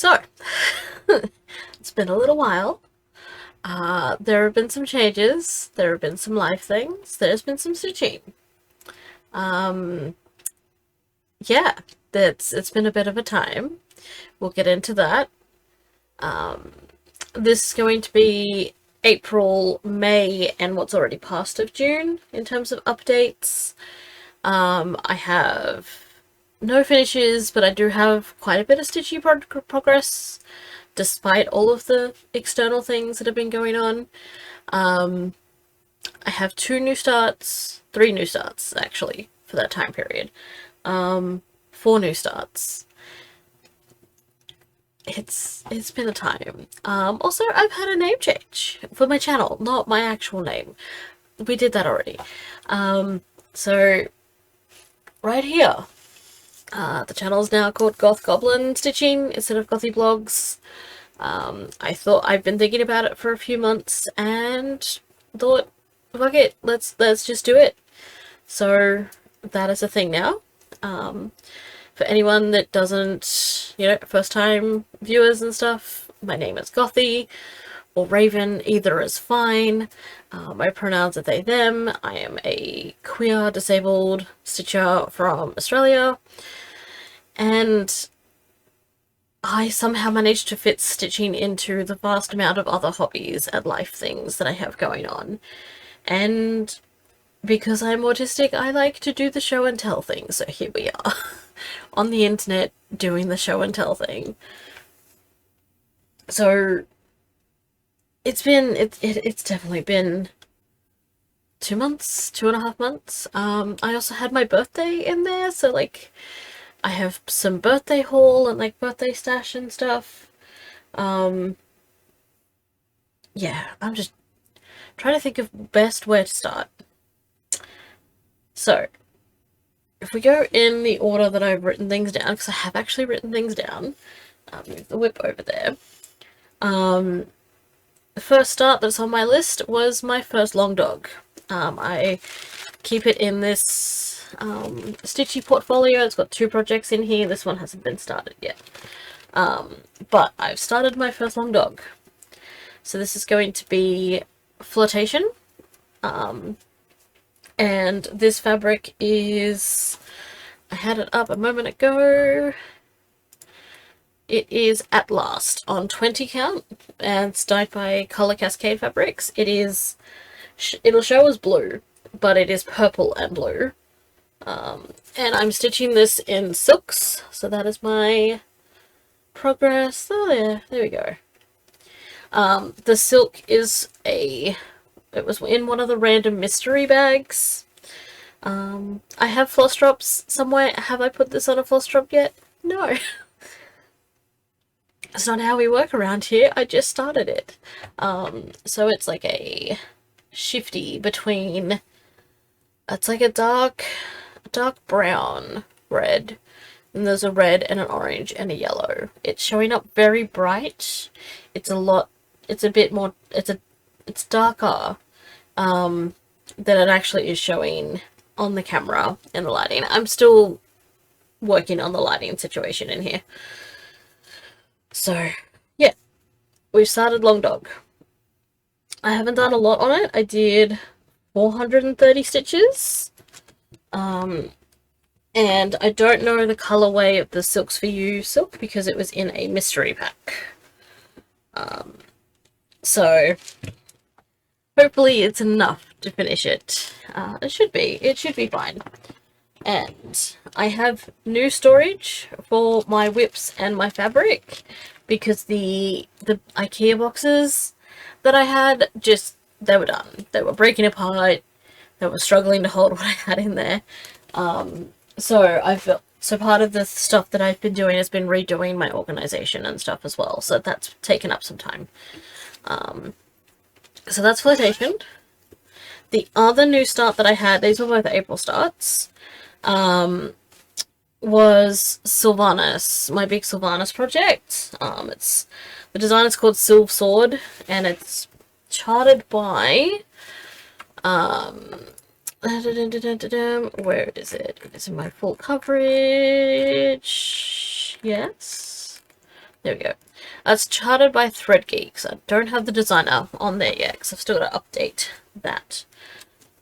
So, it's been a little while. There have been some changes. There have been some life things. There's been some stitching. Um, yeah, it's been a bit of a time. We'll get into that. Um, this is going to be April, May, and what's already past of June in terms of updates. I have no finishes, but I do have quite a bit of stitching progress, despite all of the external things that have been going on. I have 3 new starts actually for that time period. 4 new starts. It's been a time. Also, I've had a name change for my channel, not my actual name. We did that already. So right here, the channel is now called Goth Goblin Stitching instead of Gothy Blogs. I've been thinking about it for a few months and thought, fuck it, let's just do it. So that is a thing now. For anyone that doesn't, first time viewers and stuff, my name is Gothy or Raven, either is fine. My pronouns are they, them. I am a queer, disabled stitcher from Australia, and I somehow managed to fit stitching into the vast amount of other hobbies and life things that I have going on. And because I'm autistic, I like to do the show and tell thing, so here we are. On the internet, doing the show and tell thing. So it's definitely been 2 months, 2.5 months. I also had my birthday in there, so like I have some birthday haul and like birthday stash and stuff. Yeah, I'm just trying to think of best where to start. So if we go in the order that I've written things down, because I have actually written things down, move the whip over there. The first start that's on my list was my first long dog. I keep it in this stitchy portfolio. It's got 2 projects in here. This one hasn't been started yet. But I've started my first long dog. So this is going to be Flirtation. And this fabric is, I had it up a moment ago, it is At Last on 20 count, and it's dyed by Color Cascade Fabrics. It'll show as blue, but it is purple and blue. And I'm stitching this in silks, so that is my progress. Oh there we go. The silk is it was in one of the random mystery bags. I have floss drops somewhere. Have I put this on a floss drop yet? No. That's not how we work around here. I just started it. So it's like a shifty between, it's like a dark brown red. And there's a red and an orange and a yellow. It's showing up very bright. It's darker than it actually is showing on the camera and the lighting. I'm still working on the lighting situation in here. So yeah, we've started Long Dog. I haven't done a lot on it. I did 430 stitches. And I don't know the colorway of the Silks for You silk because it was in a mystery pack. So hopefully it's enough to finish it. It should be fine. And I have new storage for my whips and my fabric because the IKEA boxes that I had, they were done. They were breaking apart. They were struggling to hold what I had in there. So part of the stuff that I've been doing has been redoing my organization and stuff as well. So that's taken up some time. So that's Flirtation. The other new start that I had, these were both April starts, was Sylvanas, my big Sylvanas project. The design is called Sylvsword, and it's charted by, where is it? It's in my full coverage. Yes. There we go. That's charted by Thread Geeks. I don't have the designer on there yet because I've still got to update that.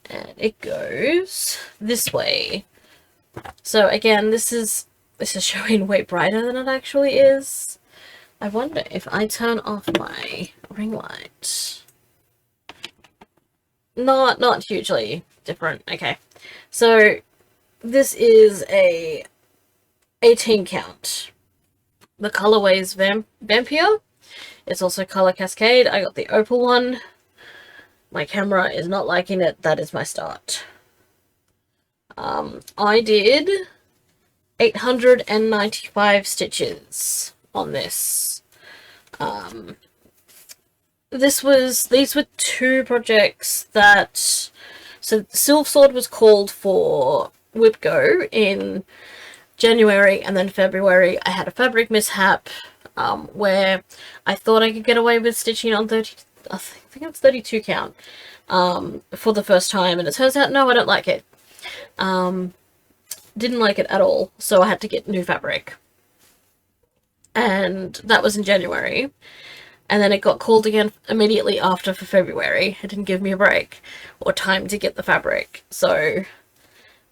And it goes this way. So again, this is showing way brighter than it actually is. I wonder if I turn off my ring light. Not hugely different. Okay. So this is a 18 count. The colorway is Vampire. It's also color Cascade. I got the opal one. My camera is not liking it. That is my start. I did 895 stitches on this. These were two projects that, so Sylvsword was called for Whip Go in January, and then February I had a fabric mishap where I thought I could get away with stitching on 30, I think it's 32 count for the first time, and it turns out no, I don't like it. Didn't like it at all, so I had to get new fabric, and that was in January, and then it got called again immediately after for February. It didn't give me a break or time to get the fabric, so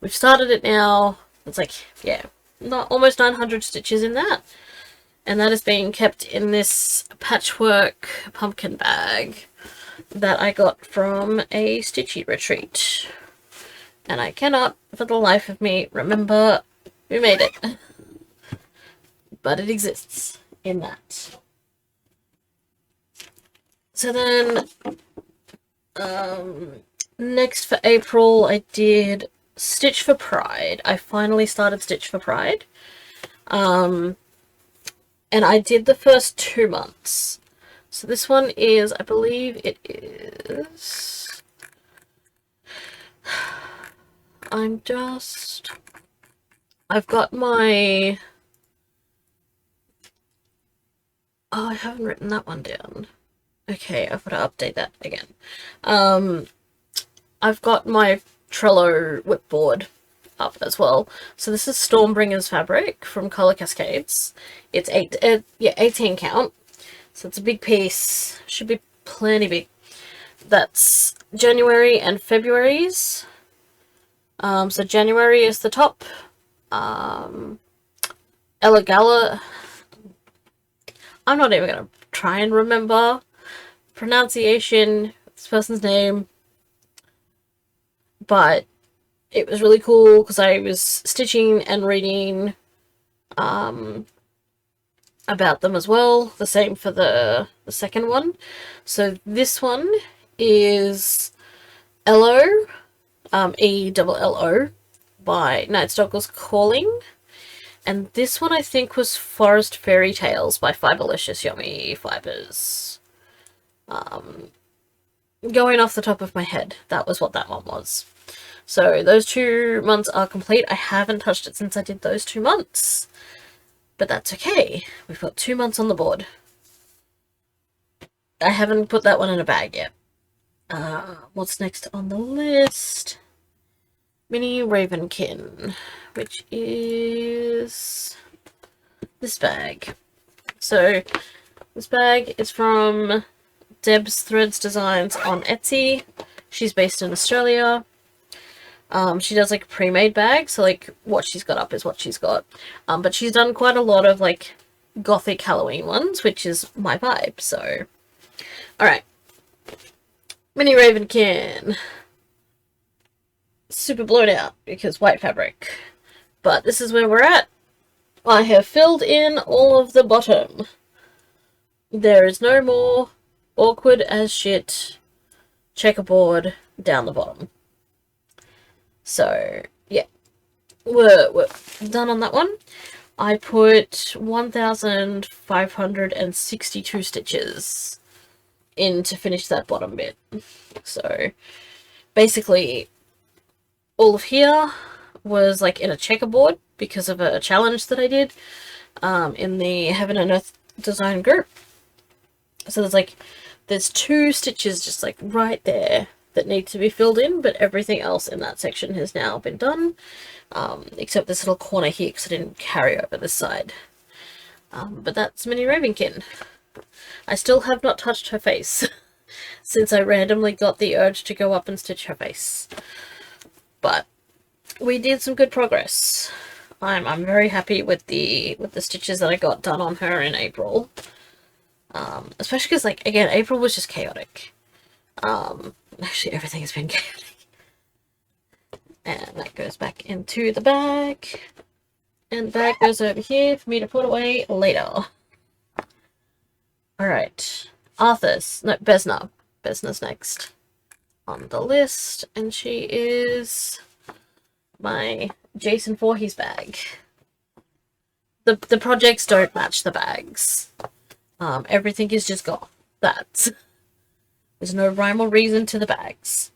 we've started it now. It's like, yeah, almost 900 stitches in that, and that is being kept in this patchwork pumpkin bag that I got from a stitchy retreat. And I cannot, for the life of me, remember who made it. But it exists in that. So then, next for April, I did Stitch for Pride. I finally started Stitch for Pride. And I did the first 2 months. So this one is, I believe it is... I've got my... Oh, I haven't written that one down. Okay, I've got to update that again. I've got my Trello whipboard up as well. So this is Stormbringer's fabric from Color Cascades. It's 18 count. So it's a big piece. Should be plenty big. That's January and February's. So January is the top. Elegala. I'm not even going to try and remember pronunciation, this person's name. But it was really cool because I was stitching and reading about them as well. The same for the second one. So this one is Ello, E-double-L-O, by Nightstalker's Calling. And this one I think was Forest Fairy Tales by Fiberlicious Yummy Fibers. Going off the top of my head, that was what that one was. So those 2 months are complete. I haven't touched it since I did those 2 months. But that's okay. We've got 2 months on the board. I haven't put that one in a bag yet. What's next on the list? Mini Ravenkin, which is this bag. So this bag is from Deb's Threads Designs on Etsy. She's based in Australia. She does like pre-made bags, so like what she's got up is what she's got. But she's done quite a lot of like gothic Halloween ones, which is my vibe, so. Alright. Mini Ravenkin. Super blown out because white fabric. But this is where we're at. I have filled in all of the bottom. There is no more awkward as shit checkerboard down the bottom. So, yeah. We're done on that one. I put 1,562 stitches in to finish that bottom bit. So, basically, all of here was like in a checkerboard because of a challenge that I did in the Heaven and Earth design group. So there's 2 stitches just like right there that need to be filled in, but everything else in that section has now been done, except this little corner here because I didn't carry over this side. But that's Mini Ravenkin. I still have not touched her face since I randomly got the urge to go up and stitch her face. But we did some good progress. I'm very happy with the stitches that I got done on her in April. Especially because, like, again, April was just chaotic. Actually, everything has been chaotic. And that goes back into the bag. And the bag goes over here for me to put away later. Alright. Arthur's. No, Besna. Besna's next on the list. And she is my Jason Voorhees bag. The projects don't match the bags. Everything is just Goth. There's no rhyme or reason to the bags.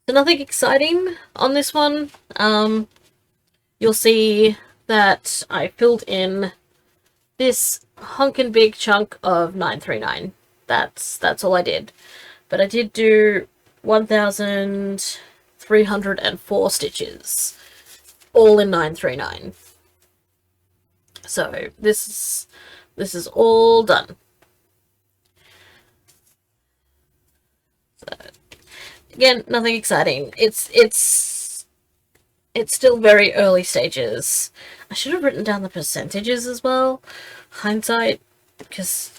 So nothing exciting on this one. You'll see that I filled in this hunkin' big chunk of 939. That's all I did. But I did do 1,304 stitches, all in 939. So this is all done. So, again, nothing exciting. It's still very early stages. I should have written down the percentages as well. Hindsight, because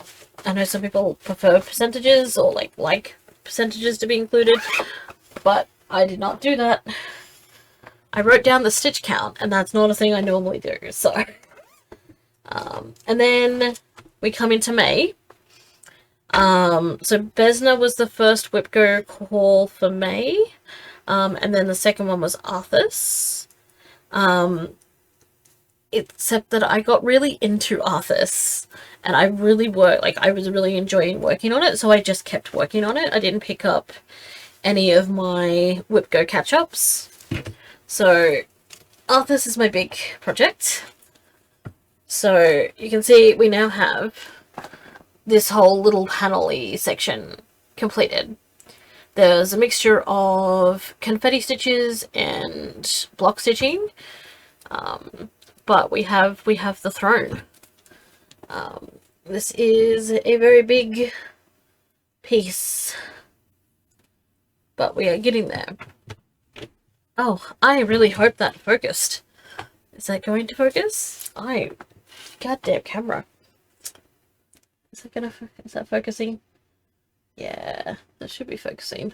I know some people prefer percentages or like percentages to be included, but I did not do that. I wrote down the stitch count, and that's not a thing I normally do, so. And then we come into May. So Besna was the first Whipgo call for May, and then the second one was Arthas. Except that I got really into Arthas, and I really I was really enjoying working on it, so I just kept working on it. I didn't pick up any of my Whipgo catch-ups. So Arthas is my big project. So you can see we now have this whole little panel-y section completed. There's a mixture of confetti stitches and block stitching, but we have the throne. This is a very big piece, but we are getting there. Oh, I really hope that focused. Is that going to focus? Goddamn camera. Is that focusing? Yeah, that should be focusing.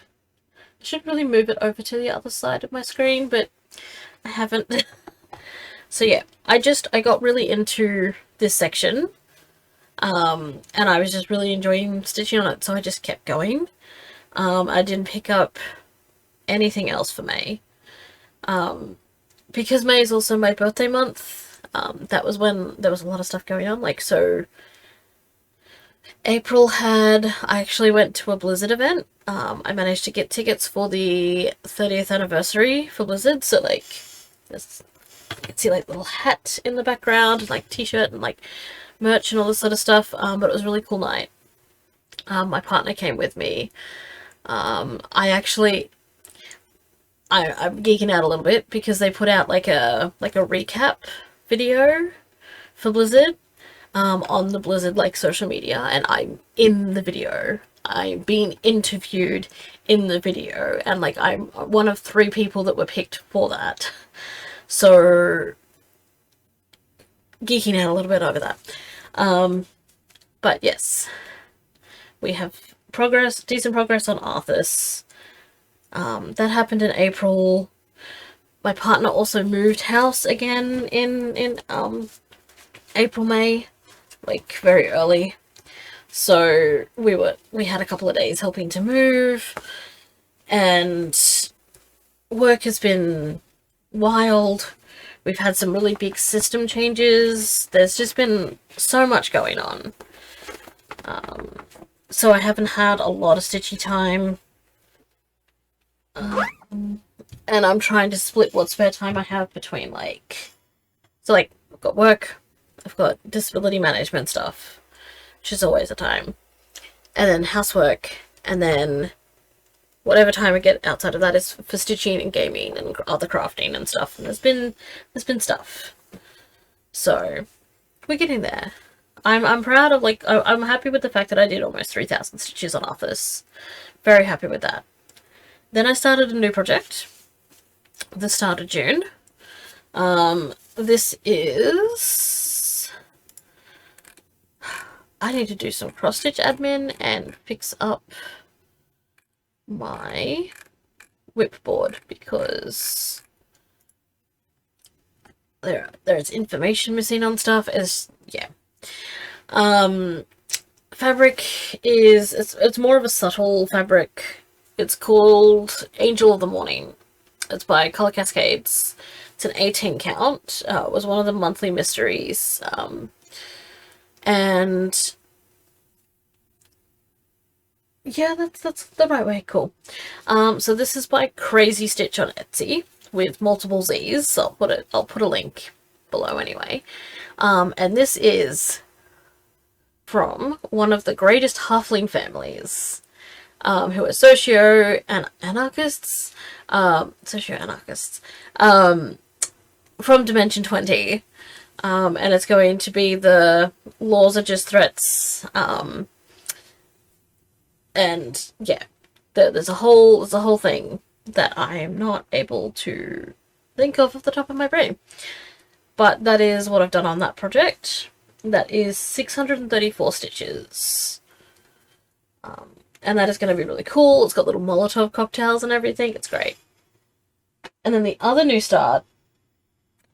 I should really move it over to the other side of my screen, but I haven't. So yeah, I got really into this section, and I was just really enjoying stitching on it, so I just kept going. I didn't pick up anything else for May. Because May is also my birthday month, that was when there was a lot of stuff going on, so I actually went to a Blizzard event. I managed to get tickets for the 30th anniversary for Blizzard, so this, you can see little hat in the background, and t-shirt and merch and all this sort of stuff, but it was a really cool night. My partner came with me. I'm geeking out a little bit because they put out a recap video for Blizzard on the Blizzard social media, and I'm in the video. I'm being interviewed in the video, and I'm one of 3 people that were picked for that. So geeking out a little bit over that. But yes, we have decent progress on Arthas. That happened in April. My partner also moved house again in April, May, very early. So we had a couple of days helping to move, and work has been wild. We've had some really big system changes. There's just been so much going on. So I haven't had a lot of stitchy time. And I'm trying to split what spare time I have between I've got work, I've got disability management stuff, which is always a time, and then housework, and then whatever time I get outside of that is for stitching and gaming and other crafting and stuff. And there's been stuff. So we're getting there. I'm proud of, like, I'm happy with the fact that I did almost 3,000 stitches on Arthas. Very happy with that. Then I started a new project at the start of June. This is... I need to do some cross-stitch admin and fix up my whipboard because there's information missing on stuff. Yeah. Fabric is, it's more of a subtle fabric. It's called Angel of the Morning. It's by Color Cascades. It's an 18 count. It was one of the monthly mysteries. And yeah, that's the right way. Cool. So this is by Crazy Stitch on Etsy with multiple Z's. So I'll put a link below anyway. And this is from one of the greatest halfling families, who are socio-anarchists, from Dimension 20, and it's going to be the laws are just threats, and yeah, there's a whole thing that I am not able to think of off the top of my brain, but that is what I've done on that project. That is 634 stitches. And that is going to be really cool. It's got little Molotov cocktails and everything. It's great. And then the other new start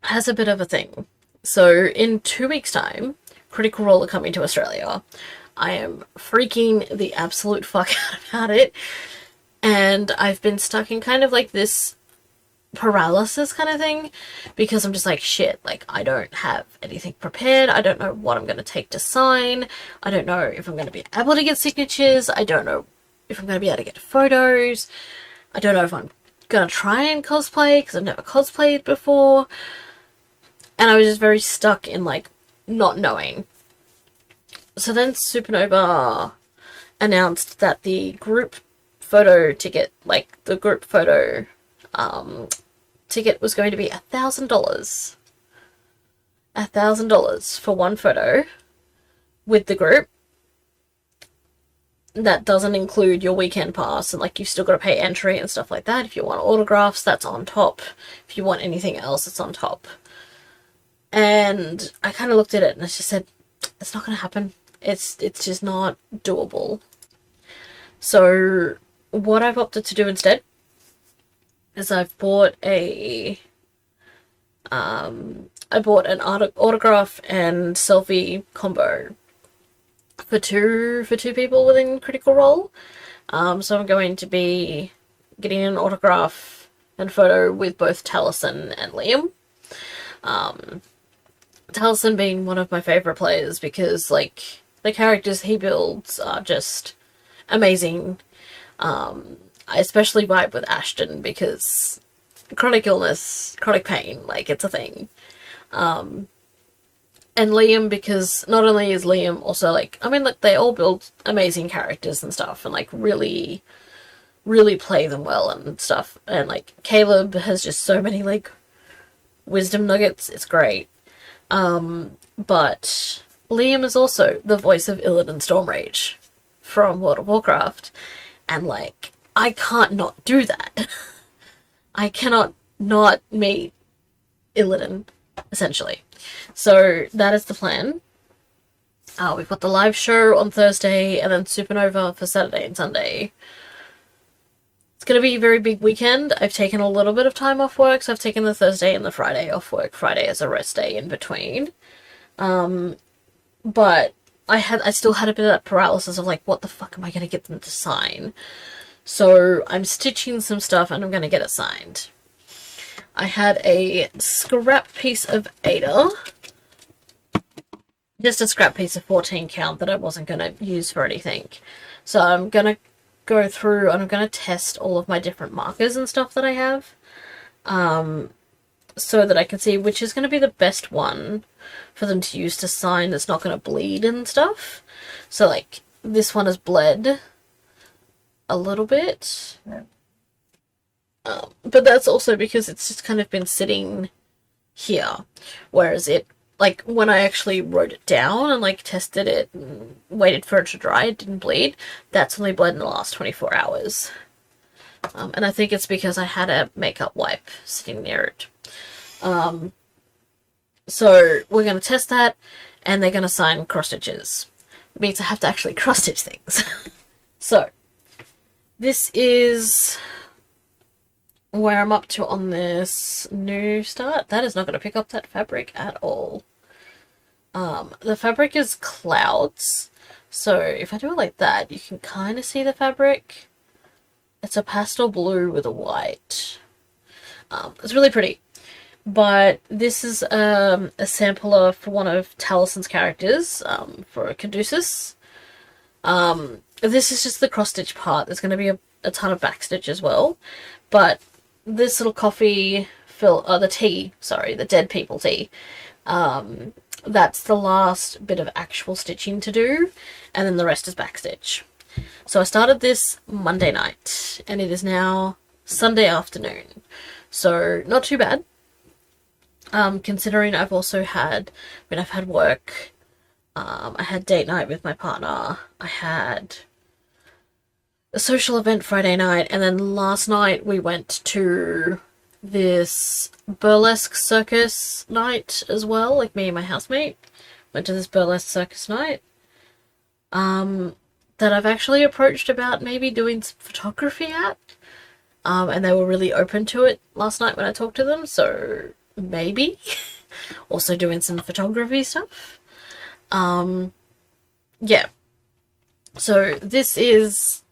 has a bit of a thing. So in 2 weeks' time, Critical Role are coming to Australia. I am freaking the absolute fuck out about it. And I've been stuck in kind of like this paralysis kind of thing, because I'm just like, shit, like I don't have anything prepared. I don't know what I'm going to take to sign. I don't know if I'm going to be able to get signatures. I don't know if I'm going to be able to get photos. I don't know if I'm going to try and cosplay because I've never cosplayed before. And I was just very stuck in like not knowing. So then Supernova announced that the group photo ticket, like the group photo ticket, was going to be $1,000. $1,000 for one photo with the group. That doesn't include your weekend pass, and like you've still got to pay entry and stuff like that. If you want autographs, that's on top. If you want anything else, it's on top. And I kind of looked at it and I just said, it's not going to happen. It's just not doable. So what I've opted to do instead is I've bought an autograph and selfie combo for two people within Critical Role. So I'm going to be getting an autograph and photo with both Taliesin and Liam. Taliesin being one of my favourite players because like the characters he builds are just amazing. I especially vibe with Ashton because chronic illness, chronic pain, like it's a thing. And Liam because not only is Liam also like, I mean, like they all build amazing characters and stuff and like really, really play them well and stuff. And like Caleb has just so many like wisdom nuggets. It's great. But Liam is also the voice of Illidan Stormrage from World of Warcraft. And like, I can't not do that. I cannot not meet Illidan, essentially. So that is the plan. We've got the live show on Thursday and then Supernova for Saturday and Sunday. It's going to be a very big weekend. I've taken a little bit of time off work, so I've taken the Thursday and the Friday off work. Friday as a rest day in between. But I still had a bit of that paralysis of like, what the fuck am I going to get them to sign? So I'm stitching some stuff and I'm going to get it signed. I had a scrap piece of Ada. Just a scrap piece of 14 count that I wasn't going to use for anything. So I'm going to go through and I'm going to test all of my different markers and stuff that I have. So that I can see which is going to be the best one for them to use to sign that's not going to bleed and stuff. So like this one has bled a little bit. But that's also because it's just kind of been sitting here. Whereas it like when I actually wrote it down and like tested it and waited for it to dry, it didn't bleed. That's only bled in the last 24 hours. And I think it's because I had a makeup wipe sitting near it. So we're going to test that, and they're going to sign cross stitches. It means I have to actually cross stitch things. So this is where I'm up to on this new start. That is not going to pick up that fabric at all. The fabric is clouds, so if I do it like that, you can kind of see the fabric. It's a pastel blue with a white. It's really pretty. But this is a sampler for one of Talison's characters, for Caduceus. This is just the cross-stitch part. There's going to be a ton of backstitch as well. But this little coffee the tea, sorry, the dead people tea, that's the last bit of actual stitching to do, and then the rest is backstitch. So I started this Monday night, and it is now Sunday afternoon. So not too bad. Considering I've also had, when I've had work, I had date night with my partner, I had a social event Friday night, and then last night we went to this burlesque circus night as well, like me and my housemate went to this burlesque circus night, that I've actually approached about maybe doing some photography at, and they were really open to it last night when I talked to them, so maybe also doing some photography stuff. Yeah, so this is,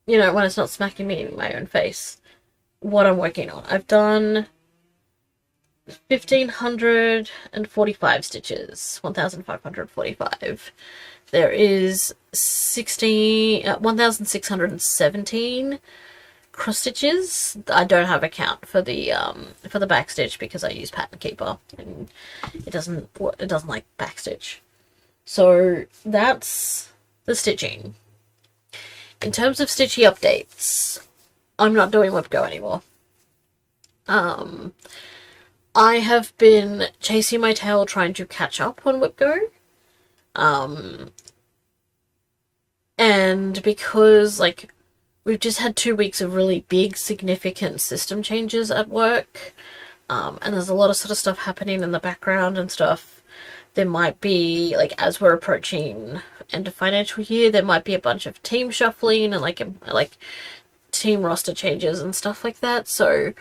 you know, when it's not smacking me in my own face, what I'm working on. I've done 1,545 stitches, 1,545. There is 1,617 cross stitches. I don't have a count for the back stitch because I use Pattern Keeper and it doesn't like back stitch. So that's the stitching. In terms of stitchy updates, I'm not doing WhipGo anymore. I have been chasing my tail trying to catch up on WhipGo. And because, like, we've just had 2 weeks of really big, significant system changes at work, and there's a lot of sort of stuff happening in the background and stuff. There might be, like, as we're approaching end of financial year, there might be a bunch of team shuffling and, like team roster changes and stuff like that, so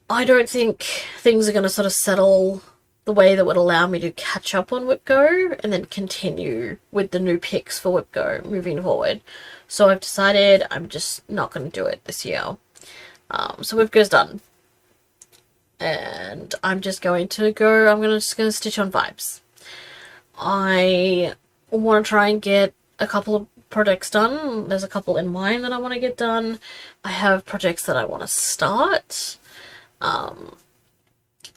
I don't think things are going to sort of settle the way that would allow me to catch up on WhipGo and then continue with the new picks for WhipGo moving forward. So I've decided I'm just not going to do it this year. So WhipGo's done. And I'm just going to go, I'm just going to stitch on vibes. I want to try and get a couple of projects done. There's a couple in mind that I want to get done. I have projects that I want to start.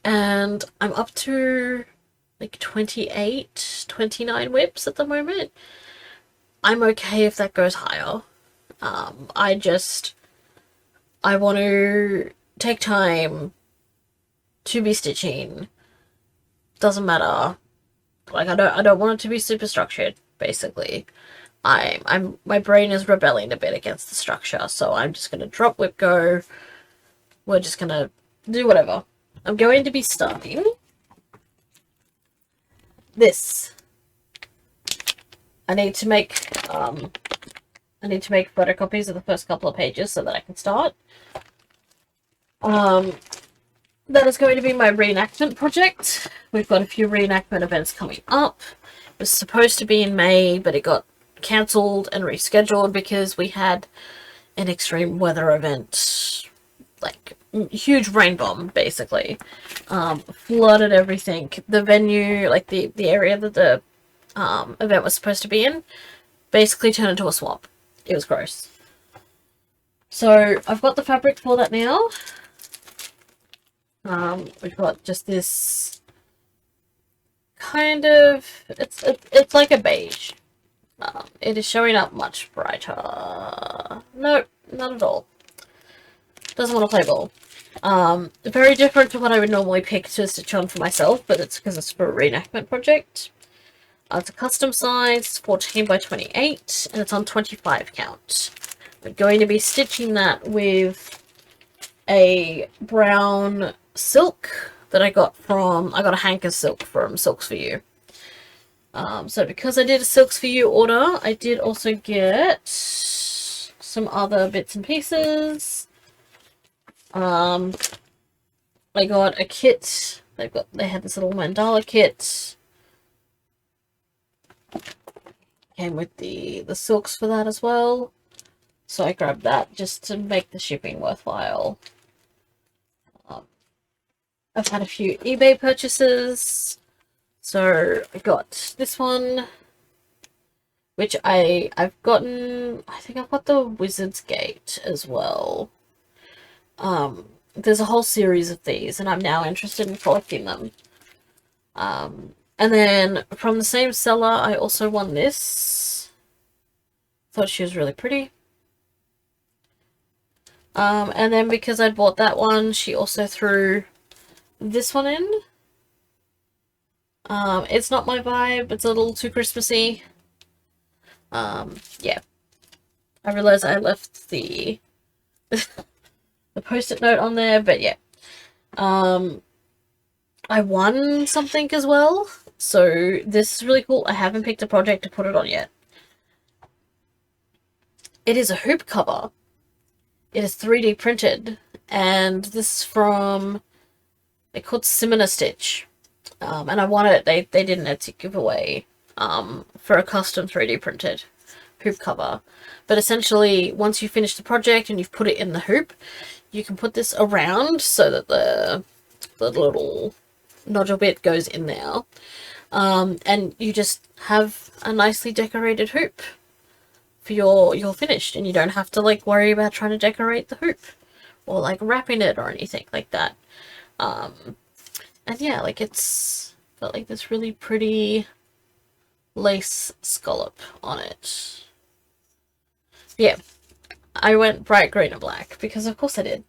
And I'm up to like 28, 29 whips at the moment. I'm okay if that goes higher. I want to take time to be stitching. Doesn't matter. Like, I don't want it to be super structured, basically. My brain is rebelling a bit against the structure, so I'm just gonna drop WhipGo. We're just gonna do whatever. I'm going to be starting this. I need to make photocopies of the first couple of pages so that I can start. That is going to be my reenactment project. We've got a few reenactment events coming up. It was supposed to be in May, but it got cancelled and rescheduled because we had an extreme weather event, like huge rain bomb, basically. Flooded everything. The venue, like the area that the event was supposed to be in, basically turned into a swamp. It was gross. So I've got the fabric for that now. We've got just this kind of, it's like a beige. It is showing up much brighter. Nope, not at all. doesn't want to play ball. Very different to what I would normally pick to stitch on for myself, but it's because it's for a reenactment project. It's a custom size, 14 by 28, and it's on 25 count. I'm going to be stitching that with a brown silk that I got a hank of silk from Silks For You. So because I did a Silks For You order, I did also get some other bits and pieces. I got a kit. They had this little mandala kit. Came with the silks for that as well. So I grabbed that just to make the shipping worthwhile. I've had a few eBay purchases. So I got this one, which I've gotten. I think I've got the Wizard's Gate as well. There's a whole series of these, and I'm now interested in collecting them. And then from the same seller, I also won this. Thought she was really pretty. And then because I bought that one, she also threw this one in. It's not my vibe. It's a little too Christmassy. Yeah. I realized I left the the post-it note on there, but yeah. I won something as well, so this is really cool. I haven't picked a project to put it on yet. It is a hoop cover. It is 3D printed, and this is from, they're called Selina Stitch, and I won it. They did an Etsy giveaway for a custom 3D printed hoop cover. But essentially, once you finish the project and you've put it in the hoop, you can put this around so that the little nodule bit goes in there, and you just have a nicely decorated hoop for your finished, and you don't have to like worry about trying to decorate the hoop or like wrapping it or anything like that. And yeah, like it's got like this really pretty lace scallop on it. Yeah, I went bright green and black because of course I did.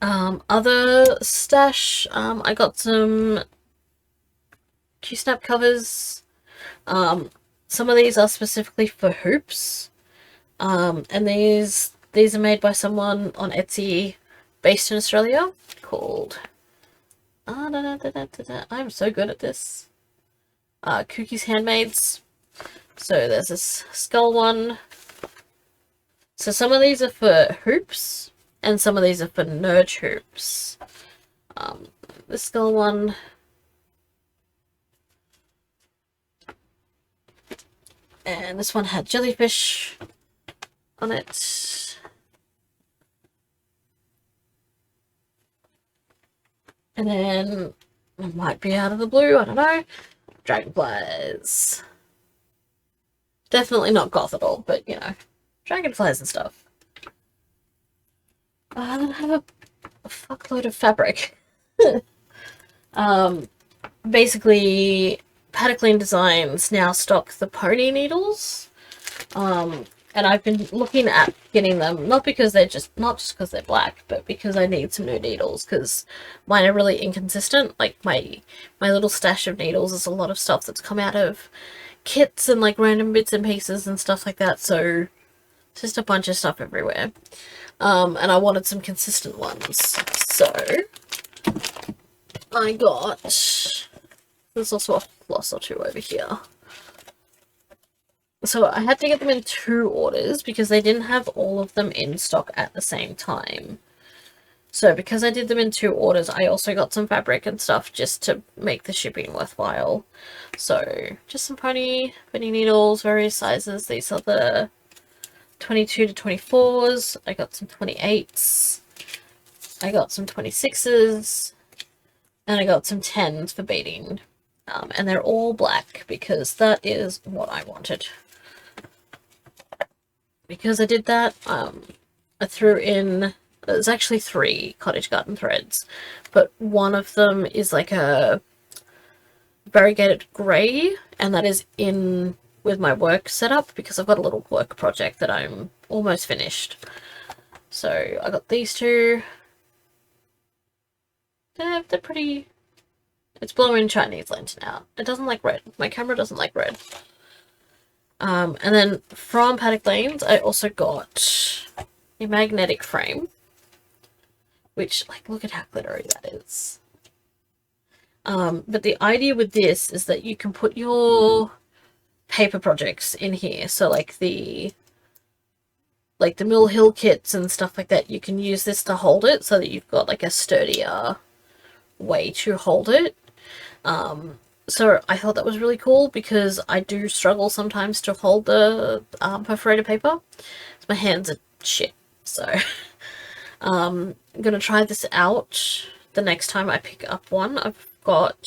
Other stash, I got some Q-snap covers. Some of these are specifically for hoops. And these are made by someone on Etsy based in Australia called I'm so good at this. Cookie's Handmaids. So there's this skull one. So some of these are for hoops, and some of these are for nerd hoops. This skull one. And this one had jellyfish on it. And then, it might be out of the blue, I don't know, dragonflies. Definitely not goth at all, but you know, dragonflies and stuff. I don't have a fuckload of fabric. Basically, Paddock Designs now stock the pony needles. And I've been looking at getting them, not just because they're black, but because I need some new needles, because mine are really inconsistent. Like my little stash of needles is a lot of stuff that's come out of kits and like random bits and pieces and stuff like that, so just a bunch of stuff everywhere. And I wanted some consistent ones, so I got, there's also a floss or two over here. So I had to get them in 2 orders because they didn't have all of them in stock at the same time. So because I did them in 2 orders, I also got some fabric and stuff just to make the shipping worthwhile. So just some pony needles, various sizes. These are the 22 to 24s. I got some 28s. I got some 26s. And I got some 10s for beading. And they're all black because that is what I wanted. Because I did that, I threw in, there's actually 3 cottage garden threads, but one of them is like a variegated grey, and that is in with my work setup because I've got a little work project that I'm almost finished. So I got these two. They're pretty... It's blowing Chinese lantern out. It doesn't like red. My camera doesn't like red. And then from Paddock Lanes, I also got a magnetic frame. Which, like, look at how glittery that is. But the idea with this is that you can put your paper projects in here. So, like the Mill Hill kits and stuff like that, you can use this to hold it so that you've got, like, a sturdier way to hold it. So I thought that was really cool because I do struggle sometimes to hold the perforated paper. So my hands are shit. So I'm going to try this out the next time I pick up one. I've got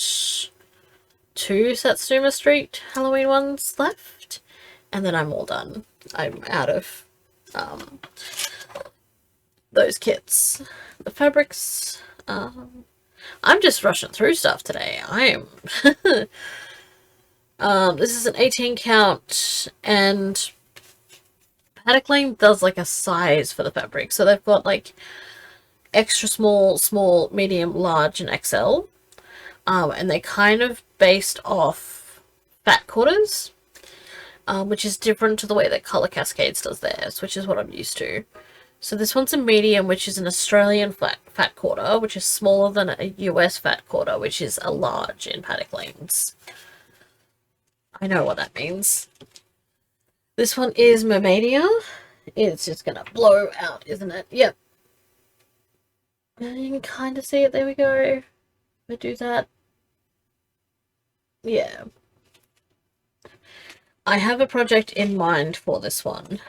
2 Satsuma Street Halloween ones left, and then I'm all done. I'm out of those kits. The fabrics, I'm just rushing through stuff today. I am. This is an 18 count, and Paddock Lane does like a size for the fabric. So they've got like extra small, small, medium, large, and XL. And they're kind of based off fat quarters, which is different to the way that Colour Cascades does theirs, which is what I'm used to. So this one's a medium, which is an Australian fat quarter, which is smaller than a US fat quarter, which is a large in Paddock Lanes. I know what that means. This one is Mermaidia. It's just gonna blow out, isn't it? Yep. And you can kind of see it. There we go. I do that. Yeah. I have a project in mind for this one,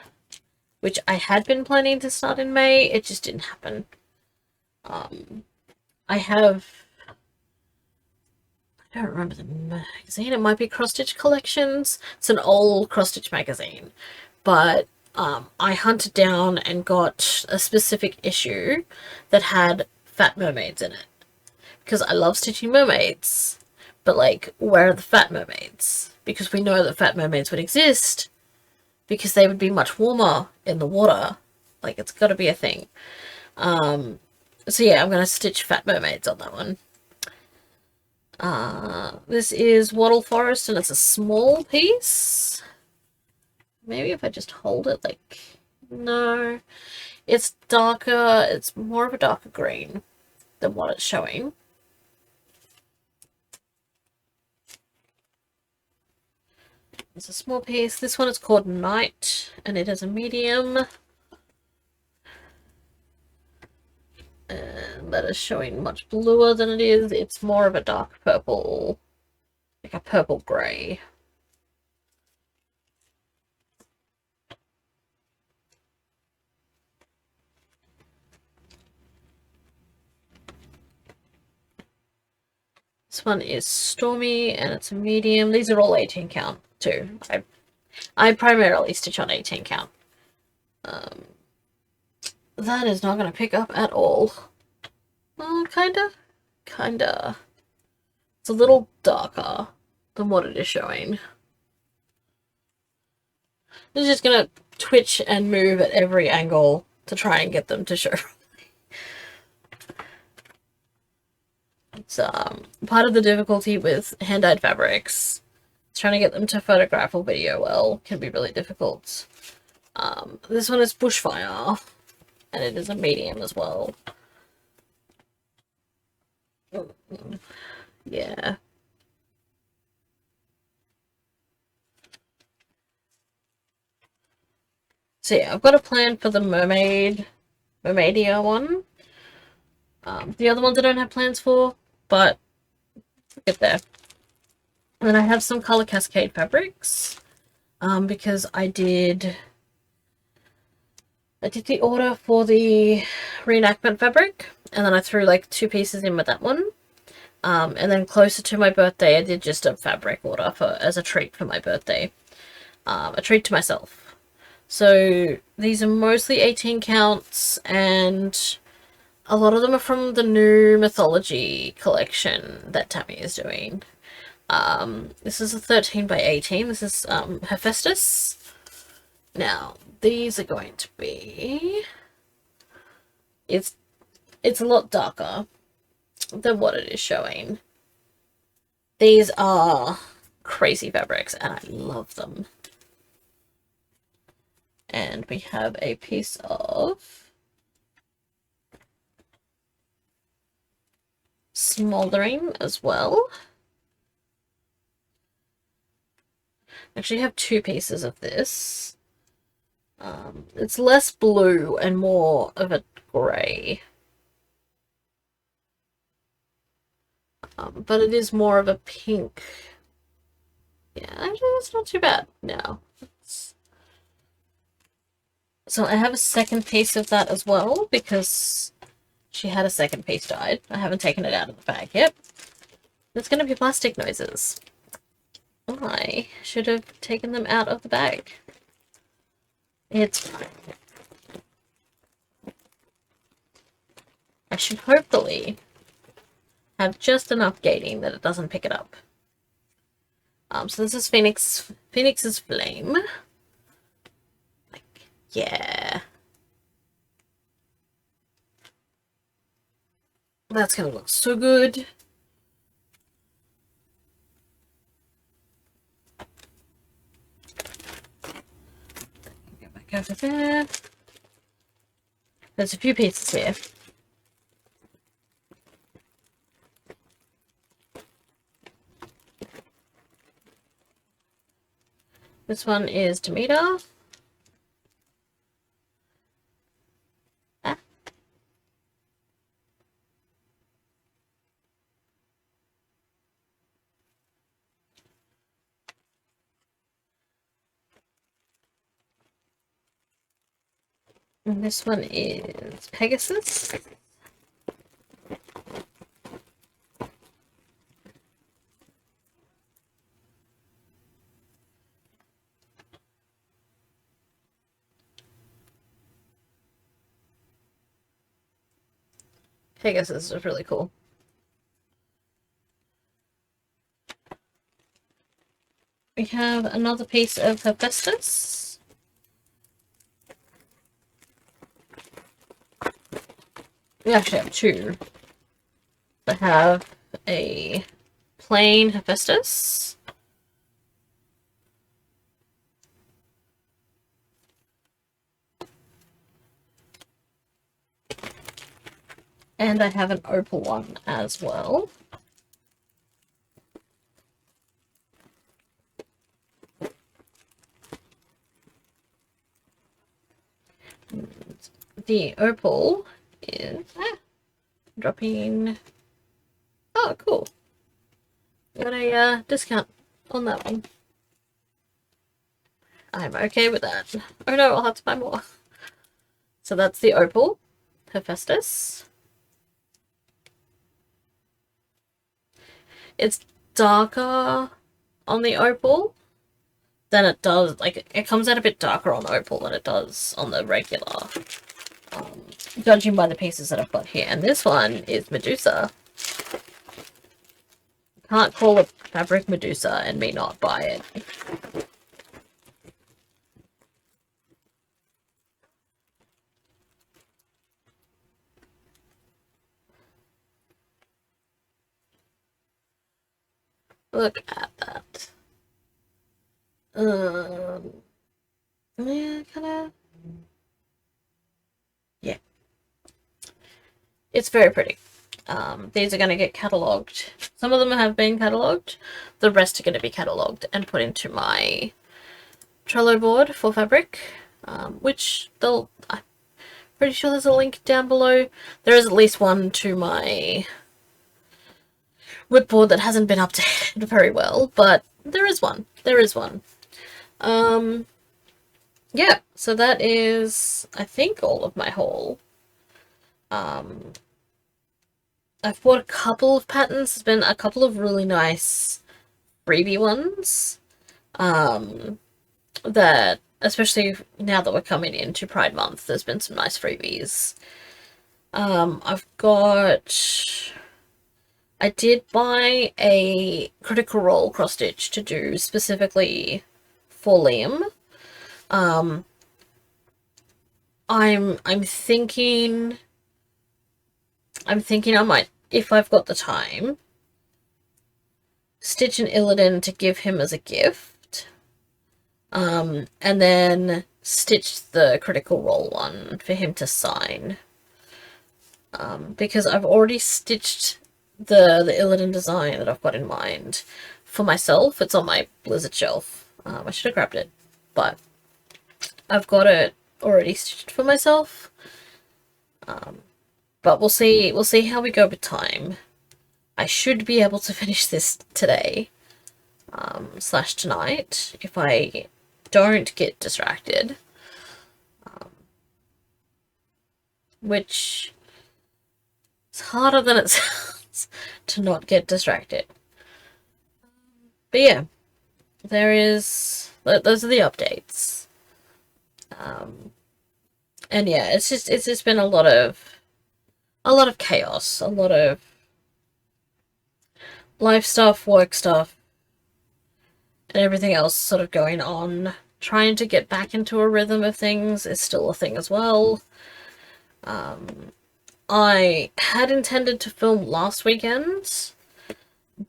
which I had been planning to start in May. It just didn't happen. I don't remember the magazine. It might be Cross Stitch Collections. It's an old Cross Stitch magazine. But I hunted down and got a specific issue that had fat mermaids in it. Because I love stitching mermaids. But, like, where are the fat mermaids? Because we know that fat mermaids would exist. Because they would be much warmer in the water. Like, it's got to be a thing. So yeah, I'm going to stitch fat mermaids on that one. This is Wattle Forest, and it's a small piece. Maybe if I just hold it, like... No. It's darker. It's more of a darker green than what it's showing. It's a small piece. This one is called Night, and it is a medium. And that is showing much bluer than it is. It's more of a dark purple, like a purple grey. This one is Stormy, and it's a medium. These are all 18 count too. I primarily stitch on 18 count. That is not going to pick up at all. Kinda. It's a little darker than what it is showing. It's just going to twitch and move at every angle to try and get them to show. It's part of the difficulty with hand-dyed fabrics. Trying to get them to photograph or video well can be really difficult. This one is Bushfire, and it is a medium as well. Yeah. So yeah, I've got a plan for the Mermaidia one. The other ones I don't have plans for, but we'll get there. And then I have some Colour Cascade fabrics, because I did the order for the reenactment fabric, and then I threw like 2 pieces in with that one. And then closer to my birthday, I did just a fabric order as a treat for my birthday. A treat to myself. So these are mostly 18 counts, and a lot of them are from the new mythology collection that Tammy is doing. This is a 13 by 18. This is Hephaestus. Now, these are going to be it's a lot darker than what it is showing. These are crazy fabrics and I love them. And we have a piece of Smoldering as well. Actually, I have two pieces of this. It's less blue and more of a grey. But it is more of a pink. Yeah, actually, that's not too bad. No. So I have a second piece of that as well, because she had a second piece dyed. I haven't taken it out of the bag yet. It's going to be plastic noises. I should have taken them out of the bag. It's fine. I should hopefully have just enough gating that it doesn't pick it up. So this is Phoenix's Flame. Like, yeah. That's gonna look so good. Get back over there. There's a few pieces here. This one is Demeter. And this one is Pegasus. Pegasus is really cool. We have another piece of Hephaestus. We actually have two. I have a plain Hephaestus. And I have an opal one as well. And the opal is dropping. Oh, cool. Got a discount on that one. I'm okay with that. Oh no, I'll have to buy more. So that's the opal Hephaestus. It's darker on the opal than it does, like, it comes out a bit darker on the opal than it does on the regular, judging by the pieces that I've got here. And this one is Medusa. Can't call a fabric Medusa and me not buy it. Look at that. Yeah, kinda. Yeah. It's very pretty. These are going to get catalogued. Some of them have been catalogued. The rest are going to be catalogued and put into my Trello board for fabric, which I'm pretty sure there's a link down below. There is at least one to my whipboard that hasn't been updated very well, but there is one. There is one. Yeah, so that is, I think, all of my haul. I've bought a couple of patterns. There's been a couple of really nice freebie ones. That, especially now that we're coming into Pride Month, there's been some nice freebies. I did buy a Critical Role cross stitch to do specifically for Liam. I'm thinking I'm thinking I might, if I've got the time, stitch an Illidan to give him as a gift. And then stitch the Critical Role one for him to sign. Because I've already stitched the Illidan design that I've got in mind for myself. It's on my Blizzard shelf. I should have grabbed it, but I've got it already stitched for myself. But we'll see how we go with time. I should be able to finish this today, / tonight, if I don't get distracted. Which is harder than it sounds to not get distracted. But yeah, those are the updates. And yeah, it's just been a lot of chaos, a lot of life stuff, work stuff, and everything else sort of going on. Trying to get back into a rhythm of things is still a thing as well. I had intended to film last weekend,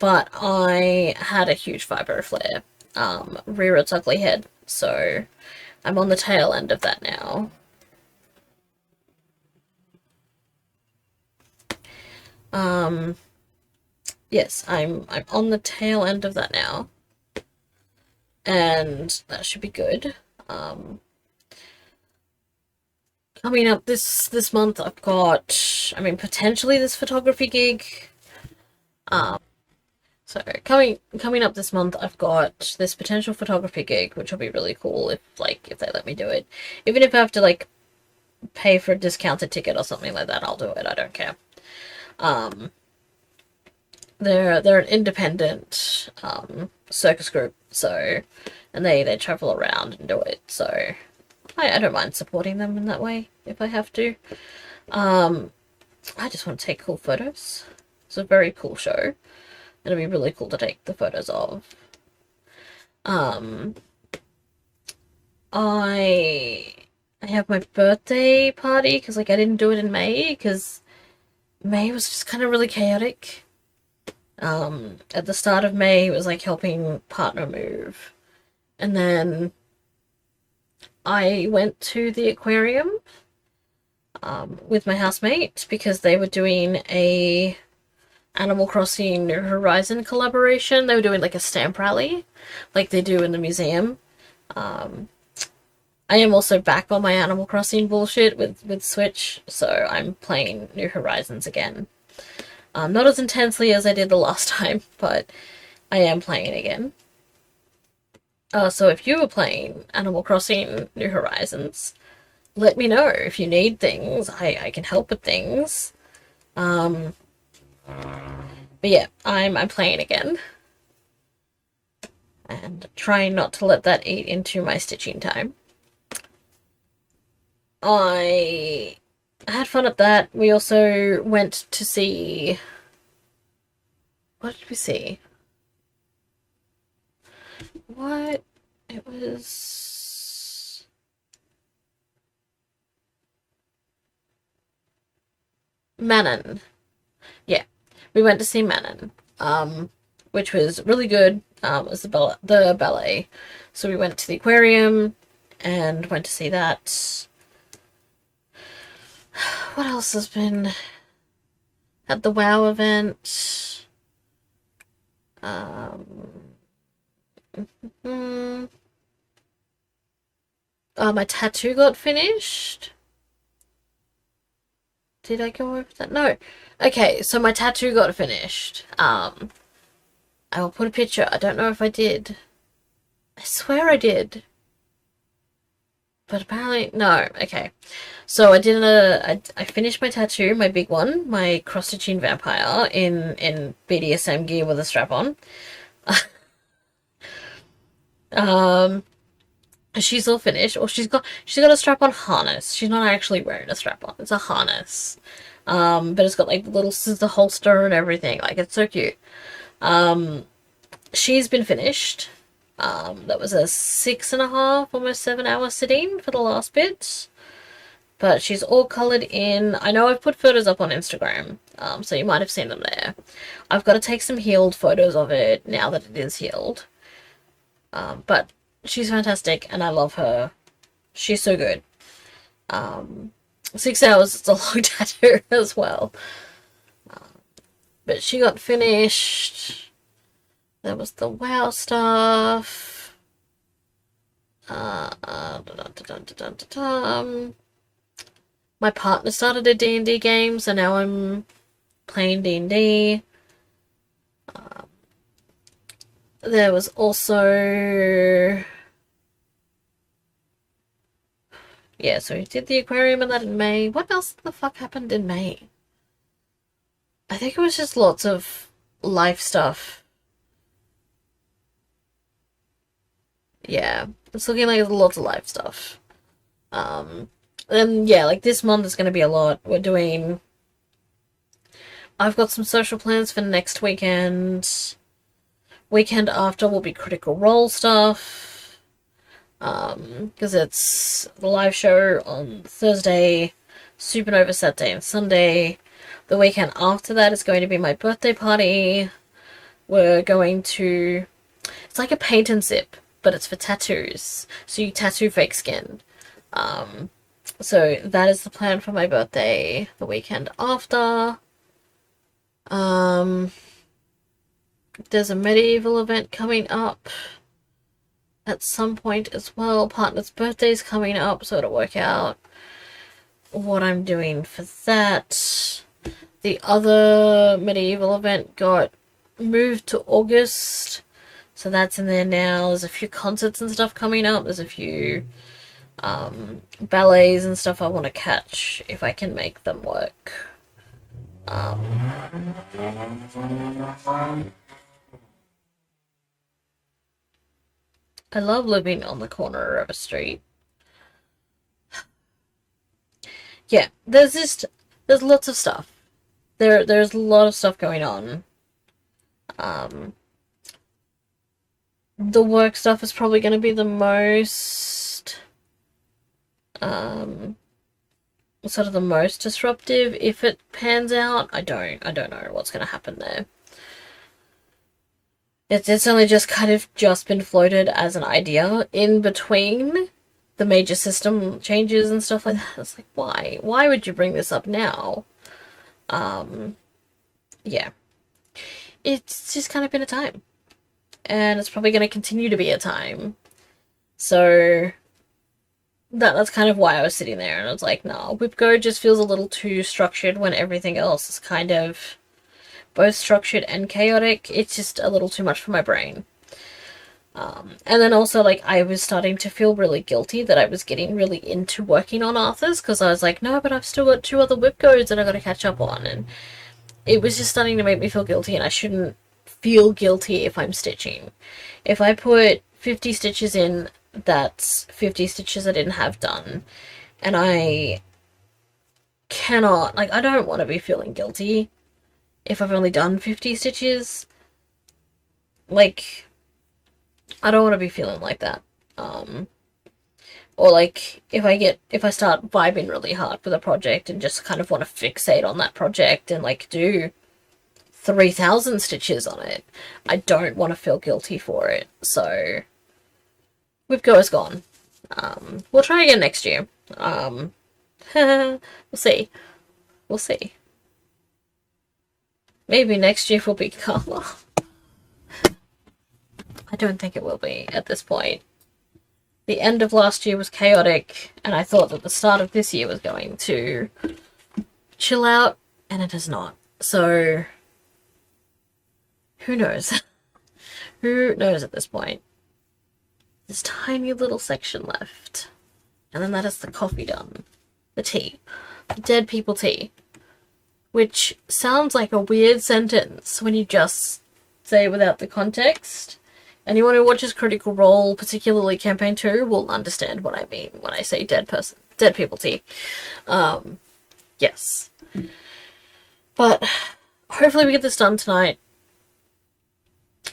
but I had a huge fibro flare, rear its ugly head, so I'm on the tail end of that now. Yes, I'm on the tail end of that now, and that should be good. Coming up this month, I've got, potentially this photography gig. So coming up this month, I've got this potential photography gig, which will be really cool if they let me do it. Even if I have to pay for a discounted ticket or something like that, I'll do it. I don't care. They're an independent circus group, so, and they travel around and do it, so I don't mind supporting them in that way if I have to. I just want to take cool photos. It's a very cool show. It'll be really cool to take the photos of. I have my birthday party because I didn't do it in May because May was just kind of really chaotic. At the start of May, it was helping partner move, and then I went to the aquarium with my housemate because they were doing a Animal Crossing New Horizon collaboration. They were doing a stamp rally like they do in the museum. I am also back on my Animal Crossing bullshit with Switch, so I'm playing New Horizons again. Not as intensely as I did the last time, but I am playing again. So if you were playing Animal Crossing New Horizons, let me know if you need things. I can help with things. But yeah, I'm playing again. And trying not to let that eat into my stitching time. I had fun at that. We also went to see... What did we see? What? It was... Manon. Yeah, we went to see Manon, which was really good. It was the ballet. So we went to the aquarium and went to see that. What else has been? At the WoW event. My tattoo got finished. Did I go over that? No. Okay, so my tattoo got finished. I will put a picture. I don't know if I did. I swear I did. But apparently, no. Okay. So I finished my tattoo, my big one, my cross-stitching vampire in BDSM gear with a strap on. She's all finished. Or she's got a strap-on harness. She's not actually wearing a strap-on. It's a harness. But it's got the little scissor holster and everything. It's so cute. She's been finished. That was a 6.5, almost 7-hour sitting for the last bit. But she's all coloured in. I know I've put photos up on Instagram. So you might have seen them there. I've got to take some healed photos of it now that it is healed. But she's fantastic and I love her. She's so good. 6 hours is a long tattoo as well. But she got finished. There was the WoW stuff. My partner started a D&D game, so now I'm playing D&D. There was also... Yeah, so he did the aquarium and that in May. What else the fuck happened in May? I think it was just lots of life stuff. Yeah, it's looking like there's lots of life stuff. And yeah, like this month is going to be a lot. I've got some social plans for next weekend. Weekend after will be Critical Role stuff. Because it's the live show on Thursday, Supernova Saturday and Sunday. The weekend after that is going to be my birthday party. We're going to... It's like a paint and zip, but it's for tattoos. So you tattoo fake skin. So that is the plan for my birthday the weekend after. There's a medieval event coming up at some point as well. Partner's birthday's coming up, so it'll work out what I'm doing for that. The other medieval event got moved to August, so that's in there now. There's a few concerts and stuff coming up. There's a few ballets and stuff I want to catch if I can make them work. I love living on the corner of a street. Yeah, there's lots of stuff. There's a lot of stuff going on. The work stuff is probably going to be the most sort of the most disruptive if it pans out. I don't know what's going to happen there. It's only just kind of been floated as an idea in between the major system changes and stuff like that. It's like, why? Why would you bring this up now? Yeah. It's just kind of been a time. And it's probably going to continue to be a time. So that's kind of why I was sitting there. And I was like, no, WhipGo just feels a little too structured when everything else is kind of both structured and chaotic. It's just a little too much for my brain. And then also, like, I was starting to feel really guilty that I was getting really into working on Arthur's, because I was like, no, but I've still got 2 other WhipGos that I've got to catch up on, and it was just starting to make me feel guilty, and I shouldn't feel guilty if I'm stitching. If I put 50 stitches in, that's 50 stitches I didn't have done, and I cannot, like, I don't want to be feeling guilty if I've only done 50 stitches. Like, I don't want to be feeling like that. Or like, if I start vibing really hard with a project and just kind of want to fixate on that project and like do 3,000 stitches on it, I don't want to feel guilty for it. So, WhipGo is gone. We'll try again next year. We'll see. We'll see. Maybe next year will be calmer. I don't think it will be at this point. The end of last year was chaotic, and I thought that the start of this year was going to chill out, and it has not. So, who knows? Who knows at this point? This tiny little section left. And then that is the coffee done. The tea. The dead people tea. Which sounds like a weird sentence when you just say it without the context. Anyone who watches Critical Role, particularly Campaign 2, will understand what I mean when I say dead people tea. Yes. But hopefully we get this done tonight.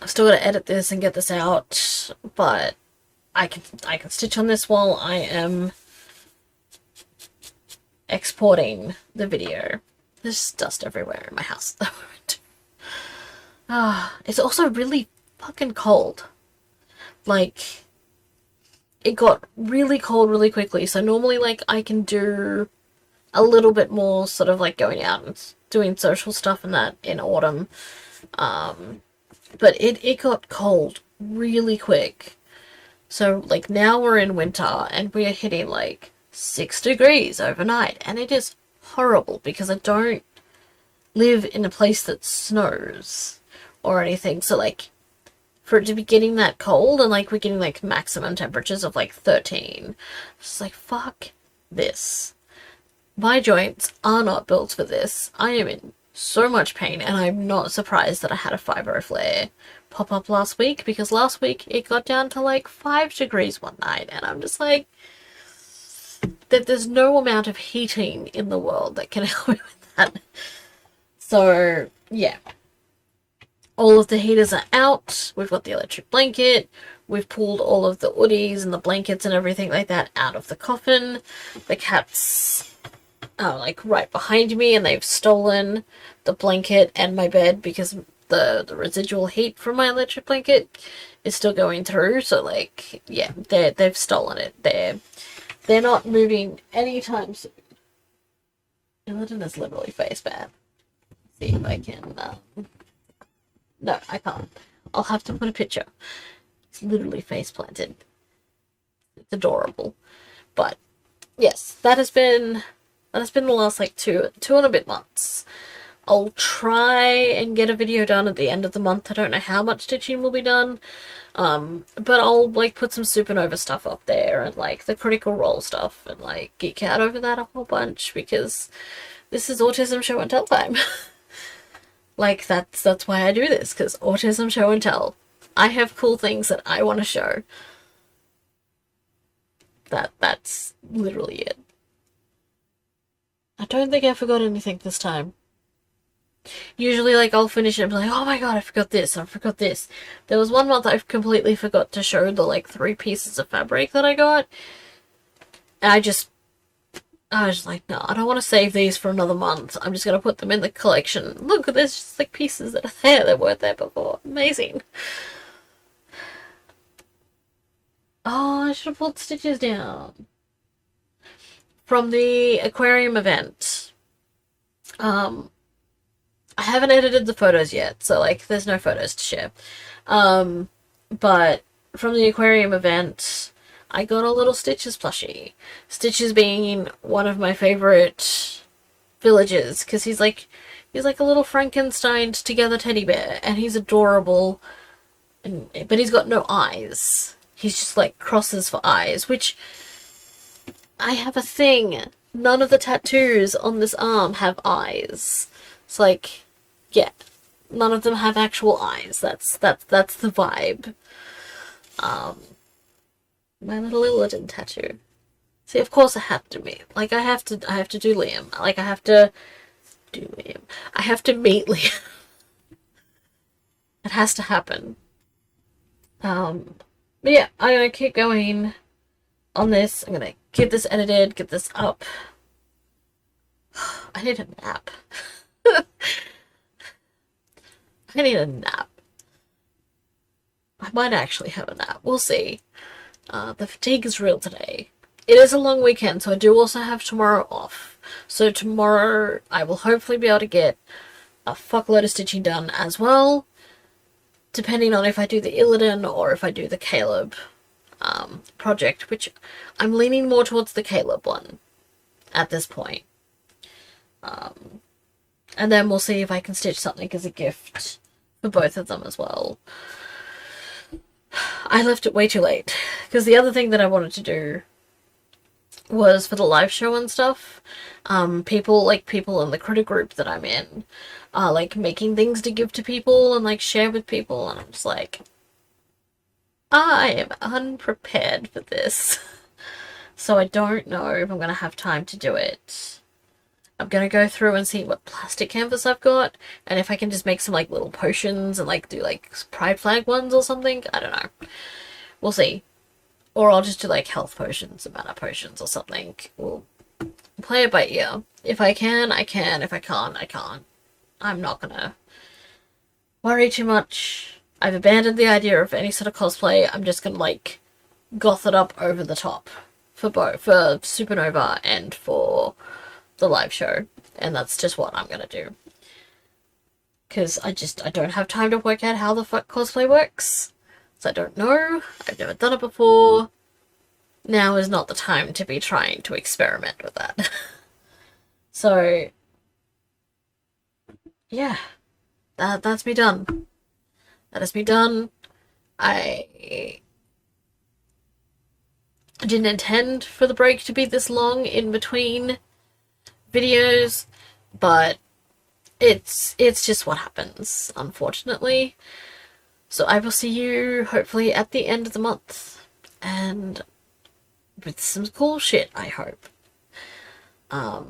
I've still got to edit this and get this out, but I can stitch on this while I am exporting the video. There's dust everywhere in my house at the moment. It's also really fucking cold. Like, it got really cold really quickly, so normally, like, I can do a little bit more sort of, like, going out and doing social stuff and that in autumn. But it got cold really quick. So, like, now we're in winter, and we are hitting, like, 6 degrees overnight, and it is horrible, because I don't live in a place that snows or anything, so, like, for it to be getting that cold, and, like, we're getting, like, maximum temperatures of, like, 13, it's like, fuck this. My joints are not built for this. I am in so much pain, and I'm not surprised that I had a fibro flare pop up last week, because last week it got down to, like, 5 degrees one night, and I'm just like, that there's no amount of heating in the world that can help me with that. So, yeah. All of the heaters are out. We've got the electric blanket. We've pulled all of the hoodies and the blankets and everything like that out of the coffin. The cats are, like, right behind me, and they've stolen the blanket and my bed, because the residual heat from my electric blanket is still going through. So, like, yeah, they've stolen it. They're not moving anytime soon. Illidan is literally face bad. See if I can. No, I can't. I'll have to put a picture. It's literally face planted. It's adorable. But yes, that has been the last, like, two and a bit months. I'll try and get a video done at the end of the month. I don't know how much stitching will be done. But I'll, like, put some Supernova stuff up there, and, like, the Critical Role stuff, and, like, geek out over that a whole bunch, because this is autism show and tell time. Like, that's why I do this, because autism show and tell. I have cool things that I want to show. That's literally it. I don't think I forgot anything this time. Usually, like, I'll finish it and be like, oh my god, I forgot this, I forgot this. There was one month I completely forgot to show the, like, 3 pieces of fabric that I got. And I was like, no, I don't want to save these for another month. I'm just going to put them in the collection. Look, there's just, like, pieces that are there that weren't there before. Amazing. Oh, I should have pulled stitches down. From the aquarium event. I haven't edited the photos yet, so, like, there's no photos to share. But from the aquarium event, I got a little Stitches plushie. Stitches being one of my favorite villagers, because he's like a little Frankensteined together teddy bear, and he's adorable, but he's got no eyes. He's just, like, crosses for eyes, which I have a thing. None of the tattoos on this arm have eyes. It's like, yeah, none of them have actual eyes. That's the vibe. My little Illidan tattoo. See, of course I have to meet. Like, I have to do Liam. Like, I have to do Liam. I have to meet Liam. It has to happen. But yeah, I'm gonna keep going on this. I'm gonna get this edited, get this up. I need a nap. I need a nap. I might actually have a nap. We'll see. The fatigue is real today. It is a long weekend, so I do also have tomorrow off. So tomorrow I will hopefully be able to get a fuckload of stitching done as well, depending on if I do the Illidan or if I do the Caleb project, which I'm leaning more towards the Caleb one at this point. And then we'll see if I can stitch something as a gift for both of them as well. I left it way too late, because the other thing that I wanted to do was for the live show and stuff. People in the critter group that I'm in are, like, making things to give to people and, like, share with people, and I'm just like, I am unprepared for this. So I don't know if I'm going to have time to do it. I'm going to go through and see what plastic canvas I've got, and if I can just make some, like, little potions and, like, do, like, pride flag ones or something. I don't know. We'll see. Or I'll just do, like, health potions and mana potions or something. We'll play it by ear. If I can, I can. If I can't, I can't. I'm not gonna worry too much. I've abandoned the idea of any sort of cosplay. I'm just gonna, like, goth it up over the top for both, for Supernova and for the live show. And that's just what I'm gonna do. Because I don't have time to work out how the fuck cosplay works. So I don't know. I've never done it before. Now is not the time to be trying to experiment with that. So, yeah. That's me done. That is me done. I didn't intend for the break to be this long in between videos, but it's just what happens, unfortunately. So I will see you hopefully at the end of the month, and with some cool shit, I hope. I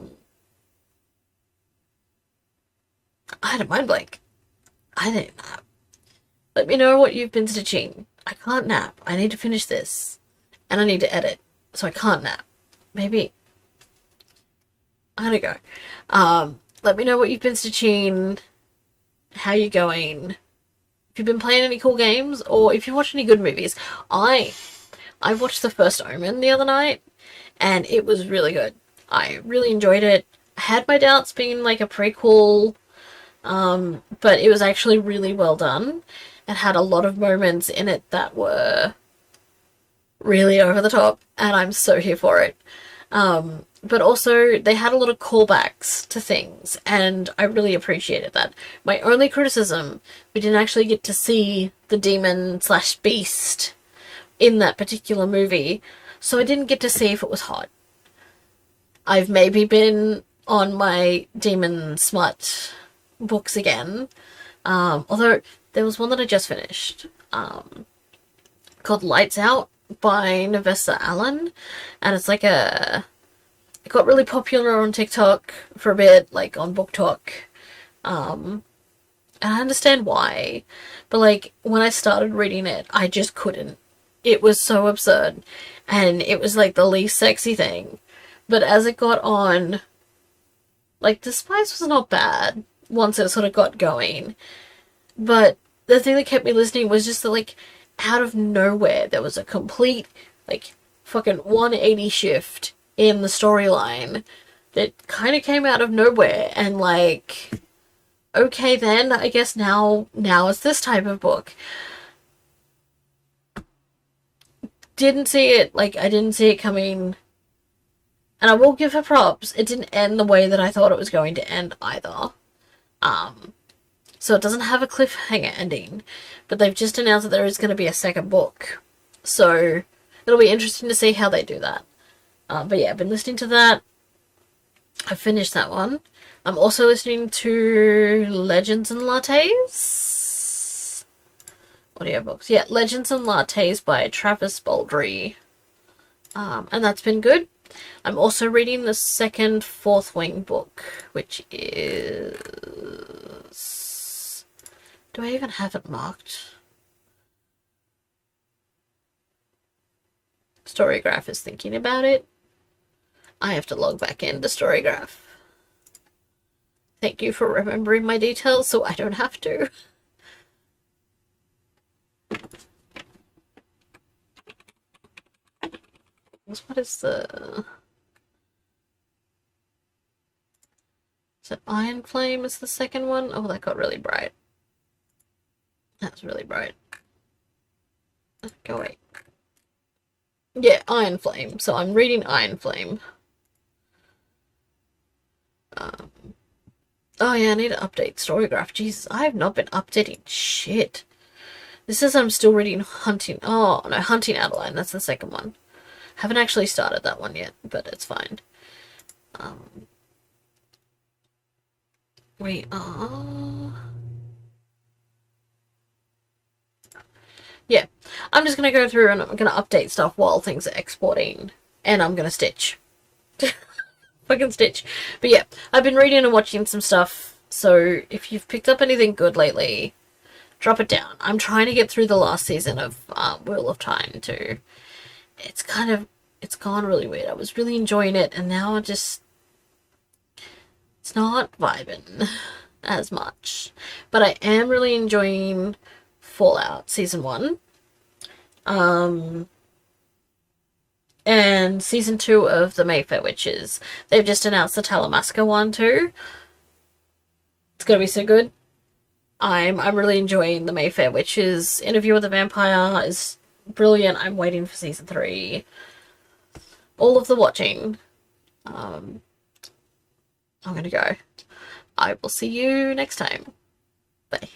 had a mind blank. I didn't nap. Let me know what you've been stitching. I can't nap. I need to finish this. And I need to edit. So I can't nap. Maybe I'm gonna go. Let me know what you've been stitching, how you're going, if you've been playing any cool games, or if you watch any good movies. I watched The First Omen the other night, and it was really good. I really enjoyed it. I had my doubts being like a prequel, but it was actually really well done. It had a lot of moments in it that were really over the top, and I'm so here for it. But also, they had a lot of callbacks to things, and I really appreciated that. My only criticism, we didn't actually get to see the demon slash beast in that particular movie, so I didn't get to see if it was hot. I've maybe been on my demon smut books again, although there was one that I just finished, called Lights Out by Navessa Allen, and it's like it got really popular on TikTok for a bit, like on Book Talk, and I understand why, but like when I started reading it, I just couldn't. It was so absurd, and it was like the least sexy thing, but as it got on, like the spice was not bad once it sort of got going, but the thing that kept me listening was just that, like, out of nowhere, there was a complete, like, fucking 180 shift in the storyline that kind of came out of nowhere, and, like, okay then, I guess now it's this type of book. Didn't see it, like, I didn't see it coming, and I will give her props, it didn't end the way that I thought it was going to end either. So it doesn't have a cliffhanger ending, but they've just announced that there is going to be a second book. So it'll be interesting to see how they do that. But yeah, I've been listening to that. I've finished that one. I'm also listening to Legends and Lattes audiobooks. Yeah, Legends and Lattes by Travis Baldry. And that's been good. I'm also reading the second Fourth Wing book, which is... Do I even have it marked? Storygraph is thinking about it. I have to log back into Storygraph. Thank you for remembering my details so I don't have to. What is the... Is it Iron Flame is the second one? Oh, that got really bright. That's really bright. Go away. Yeah, Iron Flame. So I'm reading Iron Flame. Oh yeah, I need to update Storygraph. Jesus, I have not been updating shit. This says I'm still reading Hunting... Oh, no, Hunting Adeline. That's the second one. Haven't actually started that one yet, but it's fine. We are... Yeah, I'm just going to go through and I'm going to update stuff while things are exporting. And I'm going to stitch. Fucking stitch. But yeah, I've been reading and watching some stuff. So if you've picked up anything good lately, drop it down. I'm trying to get through the last season of Wheel of Time too. It's kind of it's gone really weird. I was really enjoying it, and now it's not vibing as much. But I am really enjoying Fallout Season 1. And Season 2 of the Mayfair Witches. They've just announced the Talamasca one too. It's gonna be so good. I'm really enjoying the Mayfair Witches. Interview with the Vampire is brilliant. I'm waiting for Season 3. All of the watching. I'm gonna go. I will see you next time. Bye.